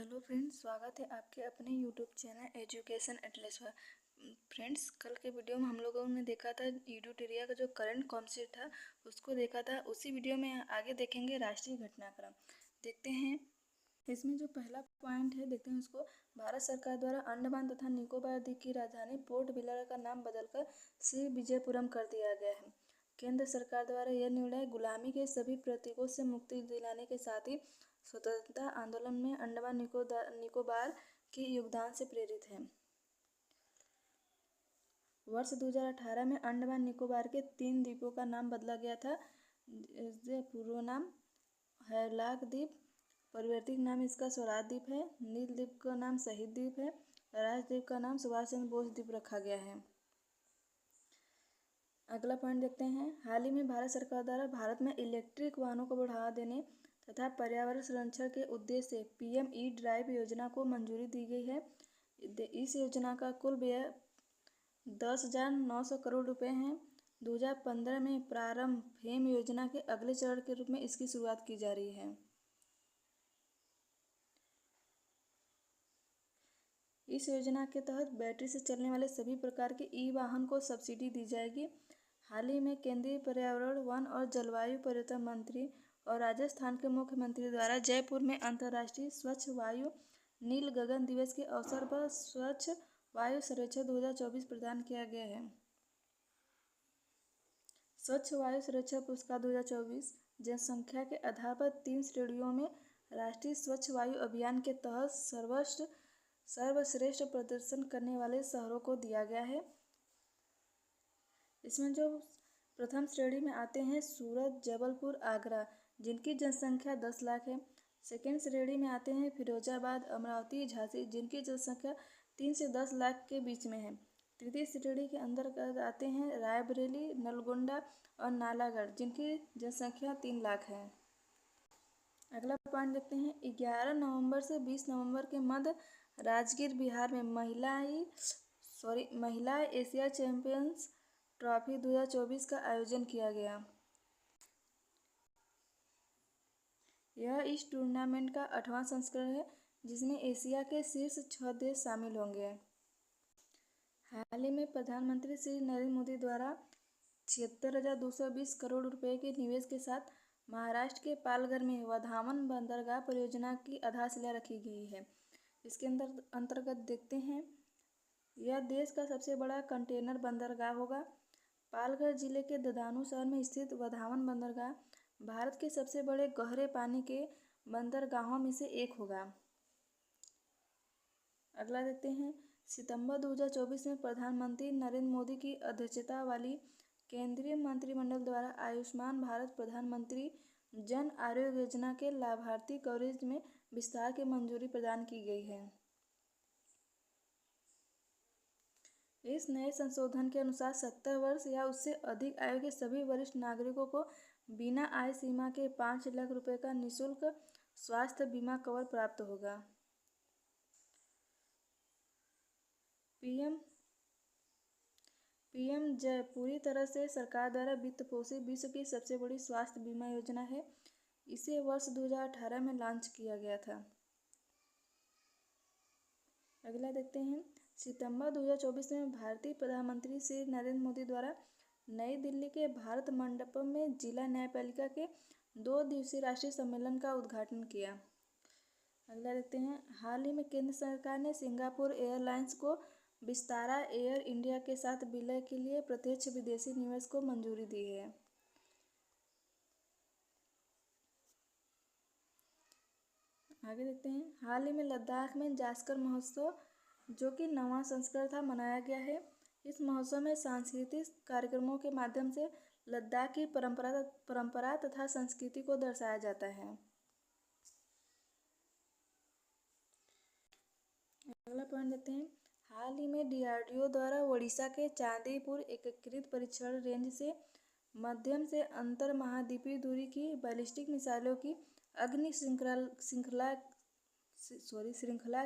Hello friends, स्वागत है आपके अपने यूट्यूब चैनल एजुकेशन एटलस पर। फ्रेंड्स, कल के वीडियो में हम लोगों ने देखा था यूडोटेरिया का जो करंट कॉन्सेप्ट था उसको देखा था। उसी वीडियो में आगे देखेंगे राष्ट्रीय घटनाक्रम। देखते हैं इसमें जो पहला पॉइंट है, देखते हैं उसको। भारत सरकार द्वारा अंडमान तथा निकोबार द्वीप की राजधानी पोर्ट ब्लेयर का नाम बदलकर श्री विजयपुरम कर दिया गया है। केंद्र सरकार द्वारा यह निर्णय गुलामी के सभी प्रतीकों से मुक्ति दिलाने के साथ ही स्वतंत्रता आंदोलन में अंडमान निकोबार के योगदान से प्रेरित है। वर्ष 2018 में अंडमान निकोबार के 3 द्वीपों का नाम बदला गया था। पूर्व नाम हैवलॉक द्वीप, परिवर्तित नाम इसका स्वराज द्वीप है, नील द्वीप का नाम शहीद द्वीप है, राजद्वीप का नाम सुभाष चंद्र बोस द्वीप रखा गया है। अगला पॉइंट देखते हैं। हाल ही में भारत सरकार द्वारा भारत में इलेक्ट्रिक वाहनों को बढ़ावा देने तथा पर्यावरण संरक्षण के उद्देश्य से पीएम ई ड्राइव योजना को मंजूरी दी गई है। इस योजना का कुल व्यय 10,900 करोड़ रुपए है। 2015 में प्रारंभ फेम योजना के अगले चरण के रूप में इसकी शुरुआत की जा रही है। इस योजना के तहत बैटरी से चलने वाले सभी प्रकार के ई वाहन को सब्सिडी दी जाएगी। हाल ही में केंद्रीय पर्यावरण, वन और जलवायु परिवर्तन मंत्री और राजस्थान के मुख्यमंत्री द्वारा जयपुर में अंतर्राष्ट्रीय स्वच्छ वायु नील गगन दिवस के अवसर पर स्वच्छ वायु सर्वेक्षण 2024 प्रदान किया गया है। स्वच्छ वायु सर्वेक्षण पुरस्कार 2024 जनसंख्या के आधार पर 3 श्रेणियों में राष्ट्रीय स्वच्छ वायु अभियान के तहत सर्वश्रेष्ठ प्रदर्शन करने वाले शहरों को दिया गया है। इसमें जो प्रथम श्रेणी में आते हैं सूरत, जबलपुर, आगरा, जिनकी जनसंख्या 10 लाख है। सेकेंड श्रेणी में आते हैं फिरोजाबाद, अमरावती, झांसी, जिनकी जनसंख्या 3 से 10 लाख के बीच में है। तृतीय श्रेणी के अंतर्गत आते हैं रायबरेली, नलगोंडा और नालागढ़, जिनकी जनसंख्या 3 लाख है। अगला पॉइंट देखते हैं। 11 नवंबर से 20 नवंबर के मध्य राजगीर, बिहार में महिला एशिया चैंपियंस ट्रॉफी 2024 का आयोजन किया गया। यह इस टूर्नामेंट का 8वां संस्करण है, जिसमें एशिया के शीर्ष 6 देश शामिल होंगे। हाल ही में प्रधानमंत्री श्री नरेंद्र मोदी द्वारा 76,220 करोड़ रुपए के निवेश के साथ महाराष्ट्र के पालघर में वधावन बंदरगाह परियोजना की आधारशिला रखी गई है। इसके अंतर्गत देखते हैं, यह देश का सबसे बड़ा कंटेनर बंदरगाह होगा। पालघर जिले के ददानू शहर में स्थित वधावन बंदरगाह भारत के सबसे बड़े गहरे पानी के बंदरगाहों में से एक होगा। अगला देखते हैं। सितंबर 2024 में प्रधानमंत्री नरेंद्र मोदी की अध्यक्षता वाली केंद्रीय मंत्रिमंडल द्वारा आयुष्मान भारत प्रधानमंत्री जन आरोग्य योजना के लाभार्थी कवरेज में विस्तार की मंजूरी प्रदान की गई है। इस नए संशोधन के अनुसार 70 वर्ष या उससे अधिक आयु के सभी वरिष्ठ नागरिकों को बिना आय सीमा के 5 लाख रुपए का निःशुल्क स्वास्थ्य बीमा कवर प्राप्त होगा। पीएम जय पूरी तरह से सरकार द्वारा वित्त पोषित विश्व की सबसे बड़ी स्वास्थ्य बीमा योजना है। इसे वर्ष 2018 में लॉन्च किया गया था। अगला देखते हैं। सितंबर 2024 में भारतीय प्रधानमंत्री श्री नरेंद्र मोदी द्वारा नई दिल्ली के भारत मंडपम में जिला न्यायपालिका के 2 दिवसीय राष्ट्रीय सम्मेलन का उद्घाटन किया। अगला देखते हैं। हाल ही में केंद्र सरकार ने सिंगापुर एयरलाइंस को विस्तारा एयर इंडिया के साथ विलय के लिए प्रत्यक्ष विदेशी निवेश को मंजूरी दी है। आगे देखते हैं। हाल ही में लद्दाख में जास्कर महोत्सव, जो कि 9वां संस्करण था, मनाया गया है। इस महोत्सव में सांस्कृतिक कार्यक्रमों के माध्यम से लद्दाख की परंपरा तथा संस्कृति को दर्शाया जाता है। अगला पॉइंट देखते हैं। हाल ही में डीआरडीओ द्वारा ओडिशा के चांदीपुर एकीकृत परीक्षण रेंज से मध्यम से अंतर महाद्वीपीय दूरी की बैलिस्टिक मिसाइलों की अग्नि श्रृंखला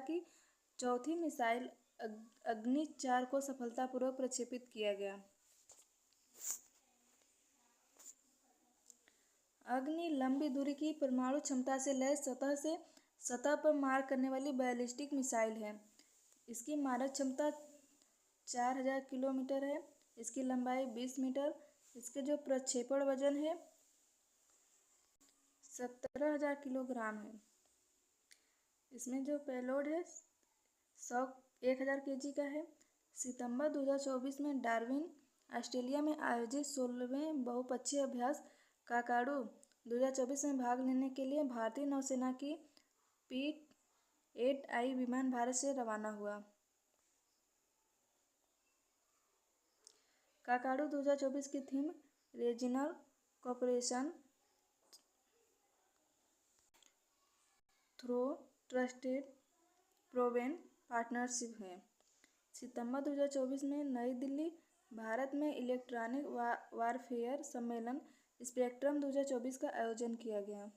की चौथी मिसाइल अग्नि 4 को सफलतापूर्वक प्रक्षेपित किया गया। अग्नि लंबी दूरी की परमाणु क्षमता से लैस सतह से सतह पर मार करने वाली बैलिस्टिक मिसाइल है। इसकी मारक क्षमता 4000 किलोमीटर है। इसकी लंबाई 20 मीटर। इसके जो प्रक्षेपण वजन है 17,000 किलोग्राम है। इसमें जो पेलोड है 1000 केजी का है। सितंबर 2024 में डार्विन ऑस्ट्रेलिया में आयोजित 16वें बहुपक्षीय अभ्यास काकाडू 2024 में भाग लेने के लिए भारतीय नौसेना की P-8I विमान भारत से रवाना हुआ। काकाडू 2024 की theme regional cooperation through trusted proven partnership है। सितंबर 2024 में नई दिल्ली, भारत में इलेक्ट्रॉनिक वारफेयर सम्मेलन स्पेक्ट्रम 2024 का आयोजन किया गया।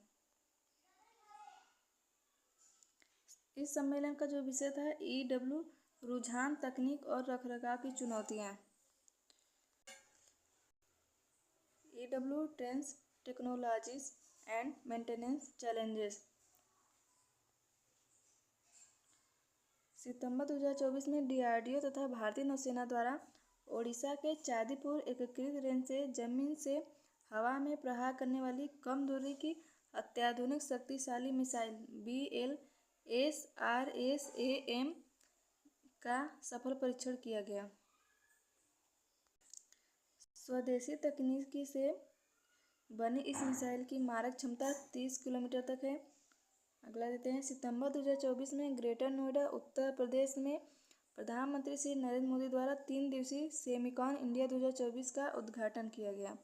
इस सम्मेलन का जो विषय था EW रुझान, तकनीक और रखरखाव की चुनौतियाँ। EW trends, technologies and maintenance challenges. सितंबर 2024 में DRDO तथा भारतीय नौसेना द्वारा ओडिशा के चांदीपुर एकीकृत रेंज से जमीन से हवा में प्रहार करने वाली कम दूरी की अत्याधुनिक शक्तिशाली मिसाइल BLSRSAM का सफल परीक्षण किया गया। स्वदेशी तकनीकी से बनी इस मिसाइल की मारक क्षमता 30 किलोमीटर तक है। अगला देते हैं। सितंबर 2024 में ग्रेटर नोएडा उत्तर प्रदेश में प्रधानमंत्री श्री नरेंद्र मोदी द्वारा 3 दिवसीय सेमिकॉन इंडिया 2024 का उद्घाटन किया गया।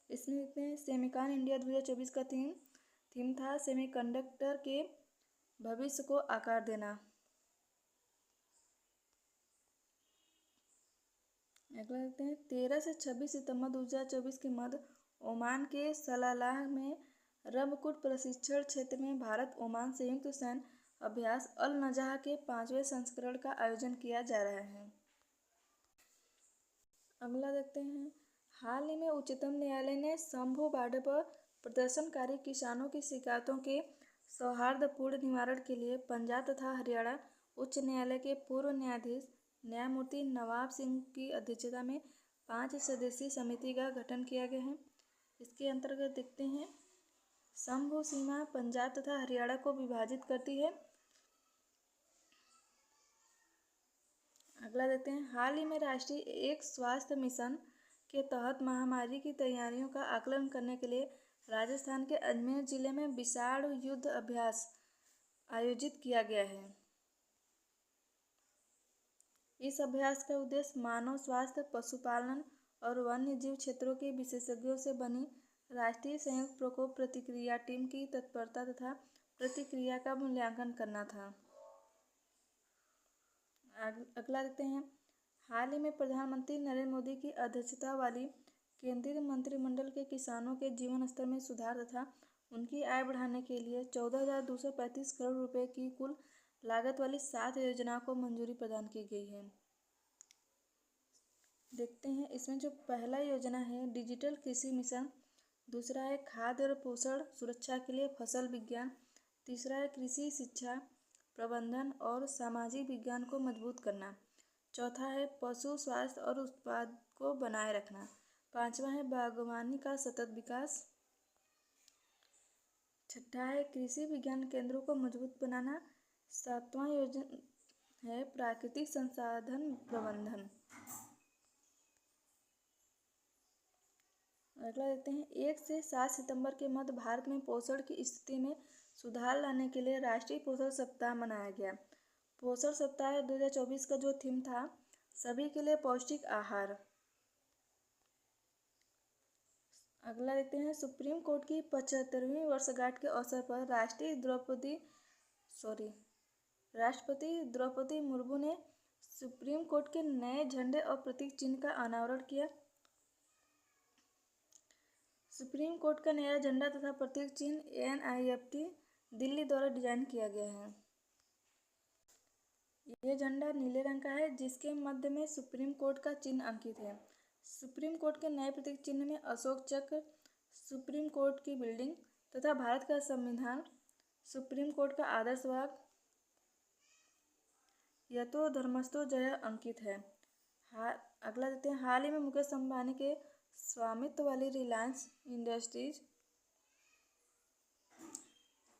इसमें देखते हैं सेमिकॉन इंडिया 2024 का थीम था सेमीकंडक्टर के भविष्य को आकार देना। अगला देखते हैं। 13 से 26 सितंबर 2024 के मध्य ओमान के सलालाह में रबकुट प्रशिक्षण क्षेत्र में भारत ओमान संयुक्त सैन्य अभ्यास अल नजाह के 5वें संस्करण का आयोजन किया जा रहा है। अगला देखते हैं। हाल ही में उच्चतम न्यायालय ने शंभू बॉर्डर पर प्रदर्शनकारी किसानों की शिकायतों के सौहार्दपूर्ण निवारण के लिए पंजाब तथा हरियाणा उच्च न्यायालय के पूर्व न्यायाधीश न्यायमूर्ति नवाब सिंह की अध्यक्षता में 5 सदस्यीय समिति का गठन किया गया है। इसके अंतर्गत देखते हैं। शंभू सीमा पंजाब तथा हरियाणा को विभाजित करती है। अगला देखते हैं। हाल ही में राष्ट्रीय एक स्वास्थ्य मिशन के तहत महामारी की तैयारियों का आकलन करने के लिए राजस्थान के अजमेर जिले में विषाणु युद्ध अभ्यास आयोजित किया गया है। इस अभ्यास का उद्देश्य मानव स्वास्थ्य, पशुपालन और वन्य जीव क्षेत्रों के विशेषज्ञों से बनी राष्ट्रीय संयुक्त प्रकोप प्रतिक्रिया टीम की तत्परता तथा प्रतिक्रिया का मूल्यांकन करना था। अगला देखते हैं। हाल ही में प्रधानमंत्री नरेंद्र मोदी की अध्यक्षता वाली केंद्रीय मंत्रिमंडल के किसानों के जीवन स्तर में सुधार तथा उनकी आय बढ़ाने के लिए 14,235 करोड़ रुपए की कुल लागत वाली 7 योजनाओं को मंजूरी प्रदान की गई है। देखते हैं। इसमें जो पहला योजना है डिजिटल कृषि मिशन, दूसरा है खाद्य और पोषण सुरक्षा के लिए फसल विज्ञान, तीसरा है कृषि शिक्षा प्रबंधन और सामाजिक विज्ञान को मजबूत करना, चौथा है पशु स्वास्थ्य और उत्पाद को बनाए रखना, पांचवा है बागवानी का सतत विकास, छठा है कृषि विज्ञान केंद्रों को मजबूत बनाना, सातवां योजना है प्राकृतिक संसाधन प्रबंधन। अगला देखते हैं। 1 से 7 सितंबर के मध्य भारत में पोषण की स्थिति में सुधार लाने के लिए राष्ट्रीय पोषण सप्ताह मनाया गया। पोषण सप्ताह 2024 का जो थीम था सभी के लिए पौष्टिक आहार। अगला देखते हैं। सुप्रीम कोर्ट की 75वीं वर्षगांठ के अवसर पर राष्ट्रपति द्रौपदी मुर्मू ने सुप्रीम कोर्ट के नए झंडे और प्रतीक चिन्ह का अनावरण किया। सुप्रीम कोर्ट का नया झंडा तथा प्रतीक चिन्ह NIFT दिल्ली द्वारा डिजाइन किया गया है। यह झंडा नीले रंग का है जिसके मध्य में सुप्रीम कोर्ट का चिन्ह अंकित है। सुप्रीम कोर्ट के नए प्रतीक चिन्ह में अशोक चक्र, सुप्रीम कोर्ट की बिल्डिंग तथा भारत का संविधान सुप्रीम कोर्ट का आदर्श वाक्य यतो धर्मस्थो जय अंकित है। अगला देखते हैं, हाल ही में मुकेश अंबानी के स्वामित्व वाली रिलायंस इंडस्ट्रीज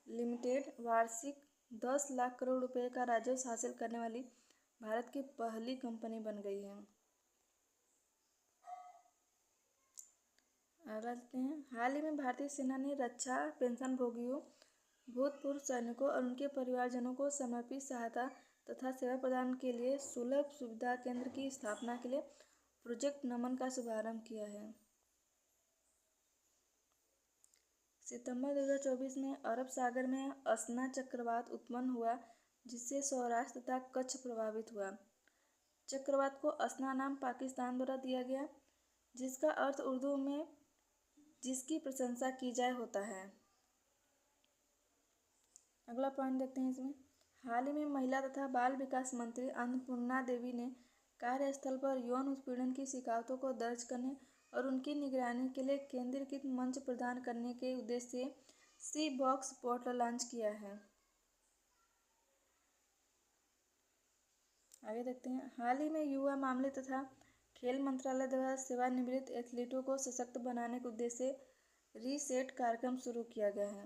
लिमिटेड वार्षिक 10 लाख करोड़ रुपए का राजस्व हासिल करने वाली भारत की पहली कंपनी बन गई है। अगला देखते हैं, हाल ही में भारतीय सेना ने रक्षा पेंशनभोगियों, भूतपूर्व सैनिकों और उनके परिवारजनों को समर्पित सहायता तथा सेवा प्रदान के लिए सुलभ सुविधा केंद्र की स्थापना के लिए प्रोजेक्ट नमन का शुभारंभ किया है। सितंबर 2024 में अरब सागर में असना चक्रवात उत्पन्न हुआ, जिससे सौराष्ट्र तथा कच्छ प्रभावित हुआ। चक्रवात को असना नाम पाकिस्तान द्वारा दिया गया, जिसका अर्थ उर्दू में जिसकी प्रशंसा की जाए होता है। अगला पॉइंट देखते हैं इसमें, हाल ही में महिला तथा बाल विकास मंत्री अन्नपूर्णा देवी ने कार्यस्थल पर यौन उत्पीड़न की शिकायतों को दर्ज करने और उनकी निगरानी के लिए केंद्रीकृत मंच प्रदान करने के उद्देश्य से सी बॉक्स पोर्टल लॉन्च किया है। आगे देखते हैं, हाल ही में युवा मामले तथा खेल मंत्रालय द्वारा सेवानिवृत्त एथलीटों को सशक्त बनाने के उद्देश्य से रीसेट कार्यक्रम शुरू किया गया है।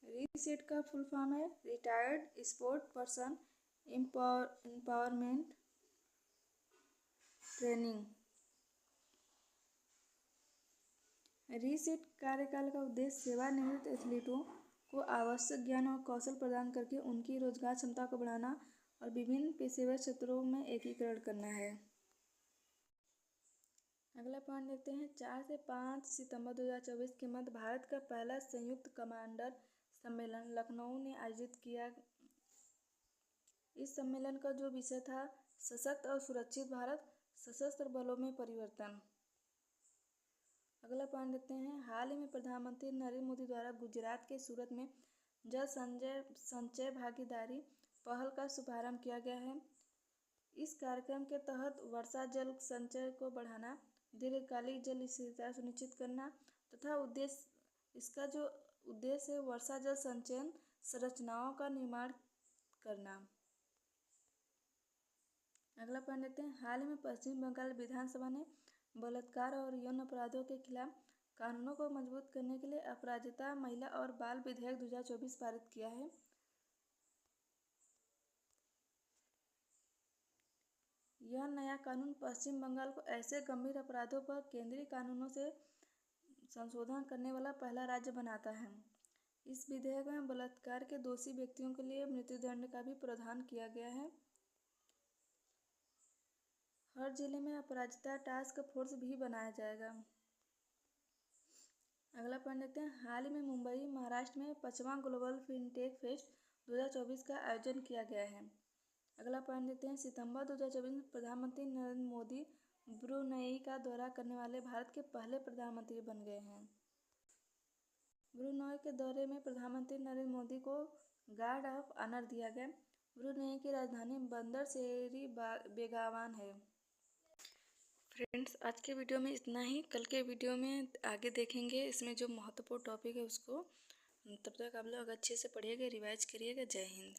रीसेट का फुल फॉर्म है retired sport person empowerment training. Reset कार्यकाल का उद्देश्य सेवानिवृत्त एथलीटों को आवश्यक ज्ञान और कौशल प्रदान करके उनकी रोजगार क्षमता को बढ़ाना और विभिन्न पेशेवर क्षेत्रों में एकीकरण करना है। अगला पॉइंट देखते हैं, 4 से 5 सितंबर 2024 के मध्य भारत का पहला संयुक्त कमांडर सम्मेलन लखनऊ ने आयोजित किया। इस सम्मेलन का जो विषय था, सशक्त और सुरक्षित भारत, सशस्त्र बलों में परिवर्तन। अगला पॉइंट देखते हैं, हाल ही में प्रधानमंत्री नरेंद्र मोदी द्वारा गुजरात के सूरत में जल संचय भागीदारी पहल का शुभारंभ किया गया है। इस कार्यक्रम के तहत वर्षा जल संचय को बढ़ाना, दीर्घकालिक जल स्थिरता सुनिश्चित करना तथा इसका जो उद्देश्य है वर्षा जल संचयन संरचनाओं का निर्माण करना। अगला पॉइंट देखते हैं, हाल ही में पश्चिम बंगाल विधानसभा ने बलात्कार और यौन अपराधों के खिलाफ कानूनों को मजबूत करने के लिए अपराजिता महिला और बाल विधेयक 2024 पारित किया है। यह नया कानून पश्चिम बंगाल को ऐसे गंभीर अपराधों पर केंद्रीय कानूनों से संशोधन करने वाला पहला राज्य बनाता है। इस विधेयक में बलात्कार के दोषी व्यक्तियों के लिए मृत्युदंड का भी प्रावधान किया गया है। हर जिले में अपराजिता टास्क फोर्स भी बनाया जाएगा। अगला पॉइंट देखते हैं, हाल ही में मुंबई महाराष्ट्र में 5वां ग्लोबल फिनटेक फेस्ट 2024 का आयोजन किया गया है। अगला पॉइंट देखते हैं, सितंबर 2024 में प्रधानमंत्री नरेंद्र मोदी ब्रुनई का दौरा करने वाले भारत के पहले प्रधानमंत्री बन गए हैं। ब्रुनई के दौरे में प्रधानमंत्री नरेंद्र मोदी को गार्ड ऑफ ऑनर दिया गया। ब्रुनई की राजधानी बंदर शेरी बेगावान है। फ्रेंड्स, आज के वीडियो में इतना ही। कल के वीडियो में आगे देखेंगे इसमें जो महत्वपूर्ण टॉपिक है उसको। तब तक आप लोग अच्छे से पढ़िएगा, रिवाइज करिएगा। जय हिंद।